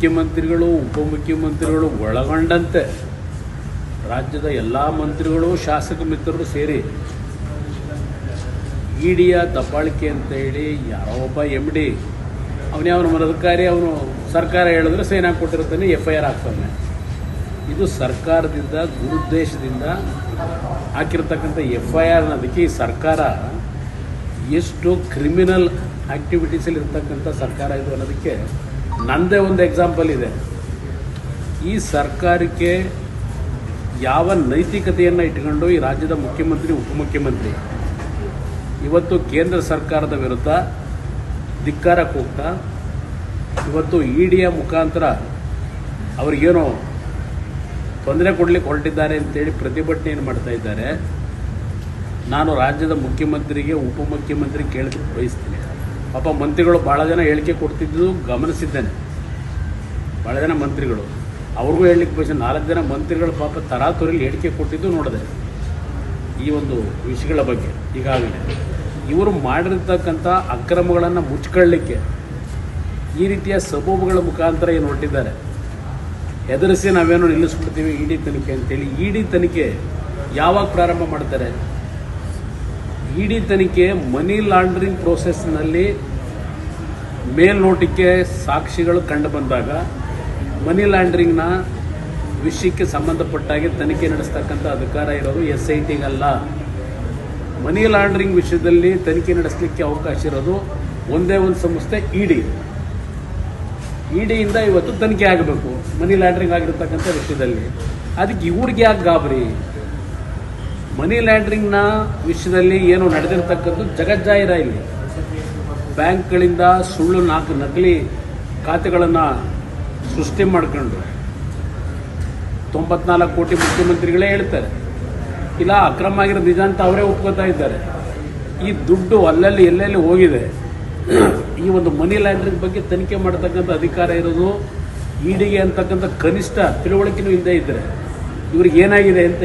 ಮುಖ್ಯಮಂತ್ರಿಗಳು ಉಪಮುಖ್ಯಮಂತ್ರಿಗಳು ಒಳಗೊಂಡಂತೆ ರಾಜ್ಯದ ಎಲ್ಲ ಮಂತ್ರಿಗಳು ಶಾಸಕ ಮಿತ್ರರು ಸೇರಿ ಇಡಿಯ ದಬ್ಬಾಳಿಕೆ ಅಂತೇಳಿ ಯಾರೋ ಒಬ್ಬ ಎಮ್ ಡಿ ಅವನ ಅಧಿಕಾರಿ ಅವನು ಸರ್ಕಾರ ಹೇಳಿದ್ರೆ ಸೈನ್ ಹಾಕ್ಕೊಟ್ಟಿರ್ತಾನೆ, FIR ಹಾಕ್ತಾನೆ. ಇದು ಸರ್ಕಾರದಿಂದ ದುರುದ್ದೇಶದಿಂದ ಹಾಕಿರ್ತಕ್ಕಂಥ FIR ಅನ್ನೋದಕ್ಕೆ ಈ ಸರ್ಕಾರ ಎಷ್ಟು ಕ್ರಿಮಿನಲ್ ಆ್ಯಕ್ಟಿವಿಟೀಸಲ್ಲಿ ಇರ್ತಕ್ಕಂಥ ಸರ್ಕಾರ ಇದು ಅನ್ನೋದಕ್ಕೆ ನನ್ನದೇ ಒಂದು ಎಕ್ಸಾಂಪಲ್ ಇದೆ. ಈ ಸರ್ಕಾರಕ್ಕೆ ಯಾವ ನೈತಿಕತೆಯನ್ನು ಇಟ್ಕೊಂಡು ಈ ರಾಜ್ಯದ ಮುಖ್ಯಮಂತ್ರಿ ಉಪಮುಖ್ಯಮಂತ್ರಿ ಇವತ್ತು ಕೇಂದ್ರ ಸರ್ಕಾರದ ವಿರುದ್ಧ ಧಿಕ್ಕಾರ ಕೂಗ್ತಾ ಇವತ್ತು ಇಡಿಯ ಮುಖಾಂತರ ಅವ್ರಿಗೇನೋ ತೊಂದರೆ ಕೊಡಲಿಕ್ಕೆ ಹೊರಟಿದ್ದಾರೆ ಅಂತೇಳಿ ಪ್ರತಿಭಟನೆಯನ್ನು ಮಾಡ್ತಾ ಇದ್ದಾರೆ. ನಾನು ರಾಜ್ಯದ ಮುಖ್ಯಮಂತ್ರಿಗೆ ಉಪಮುಖ್ಯಮಂತ್ರಿ ಕೇಳಲಿಕ್ಕೆ ಬಯಸ್ತೀನಿ. ಪಾಪ ಮಂತ್ರಿಗಳು ಭಾಳ ಜನ ಹೇಳಿಕೆ ಕೊಡ್ತಿದ್ದು ಗಮನಿಸಿದ್ದೇನೆ. ಭಾಳ ಜನ ಮಂತ್ರಿಗಳು ಅವ್ರಿಗೂ ಹೇಳಲಿಕ್ಕೆ ಬಯಸಿ 4 ಜನ ಮಂತ್ರಿಗಳು ಪಾಪ ತರಾತುರಿಲಿ ಹೇಳಿಕೆ ಕೊಟ್ಟಿದ್ದು ನೋಡಿದೆ ಈ ಒಂದು ವಿಷಯಗಳ ಬಗ್ಗೆ. ಈಗಾಗಲೇ ಇವರು ಮಾಡಿರ್ತಕ್ಕಂಥ ಅಕ್ರಮಗಳನ್ನು ಮುಚ್ಕೊಳ್ಳಿಕ್ಕೆ ಈ ರೀತಿಯ ಸಬೂಬುಗಳ ಮುಖಾಂತರ ಏನು ಹೊರಟಿದ್ದಾರೆ. ಹೆದರಿಸಿ ನಾವೇನೋ ನಿಲ್ಲಿಸ್ಬಿಡ್ತೀವಿ ಇಡಿ ತನಿಖೆ ಅಂತೇಳಿ. ಇಡಿ ತನಿಖೆ ಯಾವಾಗ ಪ್ರಾರಂಭ ಮಾಡ್ತಾರೆ? ಇಡಿ ತನಿಖೆ ಮನಿ ಲಾಂಡ್ರಿಂಗ್ ಪ್ರೋಸೆಸ್ನಲ್ಲಿ ಮೇಲ್ನೋಟಕ್ಕೆ ಸಾಕ್ಷಿಗಳು ಕಂಡು ಬಂದಾಗ ಮನಿ ಲಾಂಡ್ರಿಂಗ್ನ ವಿಷಯಕ್ಕೆ ಸಂಬಂಧಪಟ್ಟಾಗೆ ತನಿಖೆ ನಡೆಸ್ತಕ್ಕಂಥ ಅಧಿಕಾರ ಇರೋದು SITಗಲ್ಲ. ಮನಿ ಲಾಂಡ್ರಿಂಗ್ ವಿಷಯದಲ್ಲಿ ತನಿಖೆ ನಡೆಸಲಿಕ್ಕೆ ಅವಕಾಶ ಇರೋದು ಒಂದೇ ಒಂದು ಸಂಸ್ಥೆ ಇಡಿ. ಇಡಿಯಿಂದ ಇವತ್ತು ತನಿಖೆ ಆಗಬೇಕು ಮನಿ ಲಾಂಡ್ರಿಂಗ್ ಆಗಿರ್ತಕ್ಕಂಥ ವಿಷಯದಲ್ಲಿ. ಅದಕ್ಕೆ ಇವ್ರಿಗೆ ಯಾಕೆ ಗಾಬರಿ? ಮನಿ ಲ್ಯಾಂಡ್ರಿಂಗ್ನ ವಿಷಯದಲ್ಲಿ ಏನು ನಡೆದಿರ್ತಕ್ಕಂಥದ್ದು ಜಗಜ್ಜಾಹಿರ. ಇಲ್ಲಿ ಬ್ಯಾಂಕ್ಗಳಿಂದ ಸುಳ್ಳು ನಕಲಿ ಖಾತೆಗಳನ್ನು ಸೃಷ್ಟಿ ಮಾಡ್ಕೊಂಡು 94 ಕೋಟಿ ಮುಖ್ಯಮಂತ್ರಿಗಳೇ ಹೇಳ್ತಾರೆ. ಇಲ್ಲ ಅಕ್ರಮ ಆಗಿರೋದು ನಿಜ ಅಂತ ಅವರೇ ಒಪ್ಕೋತಾ ಇದ್ದಾರೆ. ಈ ದುಡ್ಡು ಅಲ್ಲಲ್ಲಿ ಎಲ್ಲೆಲ್ಲಿ ಹೋಗಿದೆ. ಈ ಒಂದು ಮನಿ ಲ್ಯಾಂಡ್ರಿಂಗ್ ಬಗ್ಗೆ ತನಿಖೆ ಮಾಡ್ತಕ್ಕಂಥ ಅಧಿಕಾರ ಇರೋದು ಇಡಿಗೆ ಅಂತಕ್ಕಂಥ ಕನಿಷ್ಠ ತಿಳುವಳಿಕೆನೂ ಇಲ್ಲದೆ ಇದ್ದರೆ ಇವ್ರಿಗೆ ಏನಾಗಿದೆ ಅಂತ